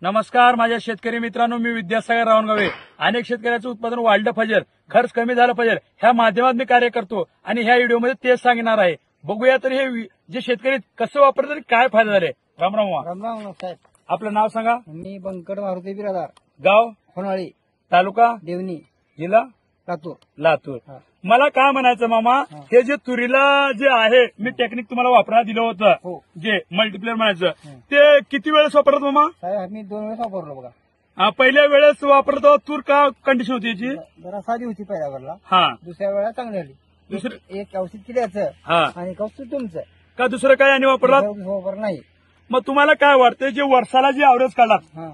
नमस्कार माझ्या शेतकरी मित्रांनो, मी विद्यासागर रावणगावे. अनेक शेतकऱ्यांचं उत्पादन वाढलं पाहिजे, खर्च कमी झाला पाहिजे, ह्या माध्यमात मी कार्य करतो आणि ह्या व्हिडिओमध्ये तेच सांगणार आहे. बघूया तर हे जे शेतकरी कसं वापरतात आणि काय फायदा झाले. राम राम. राम राम साहेब. आपलं नाव सांगा. मी बंकट मारुती बिरादार, गाव होनाळी, तालुका देवणी, जिल्हा लातूर. लातूर. हा. मला काय म्हणायचं मामा, हे जे तुरीला जे आहे मी टेक्निक तुम्हाला वापरायला दिलं होतं, हो जे मल्टीप्लेअर म्हणायचं, ते किती वेळेस वापरत मामा? साहेब आम्ही 2 वेळेस वापरलो बघा. पहिल्या वेळेस वापरतो तूर का कंडिशन होती याची? जरा साधी होती पहिल्या वेळेला, हा. दुसऱ्या वेळा चांगली झाली. एक औषध किड्याचं हा. आणि एक औषध तुमचं. का दुसरं काय आणि वापरला? वापर नाही. मग तुम्हाला काय वाटतं, जे वर्षाला जे ॲव्हरेज काढला हा.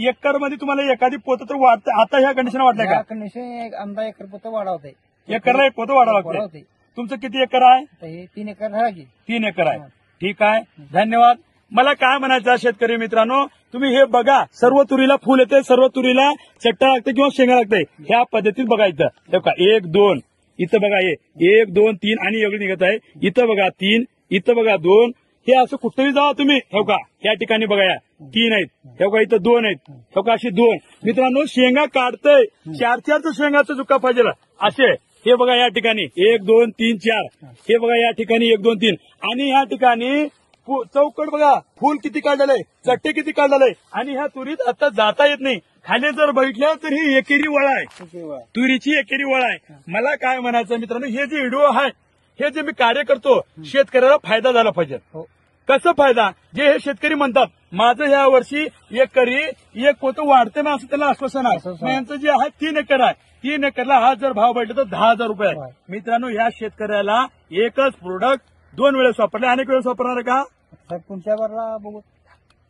एकर मध्ये तुम्हाला एखादी पोतं तर वाढतं, आता ह्या कंडिशन वाटलंय का? कंडिशन आमदा एकर पोतं वाढवते. एकरला एक पोतं वाढावं लागतं. वाढवते. तुमचं किती एकर आहे? तर हे 3 एकर झाला की. 3 एकर आहे. हा. ठीक आहे, धन्यवाद. मला काय म्हणायचं शेतकरी मित्रांनो, तुम्ही हे बघा, सर्व तुरीला फुल येते, सर्व तुरीला चट्टा लागते किंवा शेंगा लागते. ह्या पद्धतीत बघायचं. हे बघा 1 2, इथं बघा 1 2 3 आणि एवढी निघत आहे. इथं बघा 3, इथं बघा 2. हे असं कुठेही जावा तुम्ही, हे बघा या ठिकाणी बघा, या 3 आहेत, हे बघा इथं 2 आहेत, हे बघा अशी 2. मित्रांनो शेंगा काढतंय, 4 शेंगाचा झुका पाहिजे असे. हे बघा या ठिकाणी 1 2 3 4, हे बघा या ठिकाणी 1 2 3 आणि या ठिकाणी चौकट बघा, फुल किती काढलंय, चट्टे किती काढलंय. आणि ह्या तुरीत आता जाता येत नाही. खाली जर बघितलं तर ही एकेरी वळ आहे, तुरीची एकेरी वळ आहे. मला काय म्हणायचं मित्रांनो, हे जे व्हिडिओ आहे, हे जे मी कार्य करतो, शेतकऱ्याला फायदा झाला पाहिजे. कसं फायदा? जे हे शेतकरी म्हणतात माझं ह्या वर्षी एकरी एक पोतं वाढते ना, असं त्याला आश्वासन आहे. यांचं जे आहे 3 एकर आहे. 3 एकरला हा जर भाव भेटला तर 10,000 रुपये आहे. मित्रांनो या शेतकऱ्याला एकच प्रोडक्ट 2 वेळेस वापरले, अनेक वेळेस वापरणार आहे का? पुढच्या वेळेला बघू.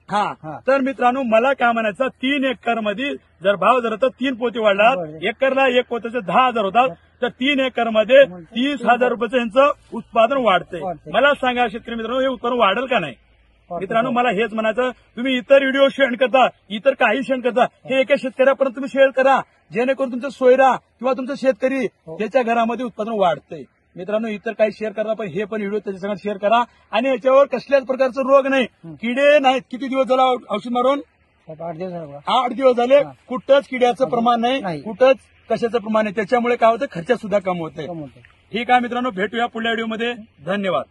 हा. तर मित्रांनो मला काय म्हणायचं, 3 एकर मध्ये जर भाव जर 3 पोते वाढला, एकरला एक पोत्याचे 10,000 होतात, तर 3 एकर मध्ये 30,000 रुपयाचं यांचं उत्पादन वाढतंय. मला सांगा शेतकरी मित्रांनो, हे उत्पादन वाढेल का नाही? मित्रांनो मला हेच म्हणायचं, तुम्ही इतर व्हिडिओ शेअर करता, इतर काही शेअर करता, हे एका शेतकऱ्यापर्यंत तुम्ही शेअर करा, जेणेकरून तुमचं सोयरा किंवा तुमचं शेतकरी त्याच्या घरामध्ये उत्पादन वाढतंय. मित्रांनो इतर काही शेअर करा, पण हे पण व्हिडिओ त्याच्यासंग शेअर करा. आणि याच्यावर कसल्याच प्रकारचं रोग नाही, किडे नाहीत. किती दिवस झाला औषध मारून? 8 दिवस झाले. 8 दिवस झाले. कुठंच किड्याचं प्रमाण नाही, कुठंच कशाचं प्रमाण नाही. त्याच्यामुळे काय होतं, खर्च सुद्धा कम होतंय. ठीक आहे मित्रांनो, भेटूया पुढल्या व्हिडिओमध्ये. धन्यवाद.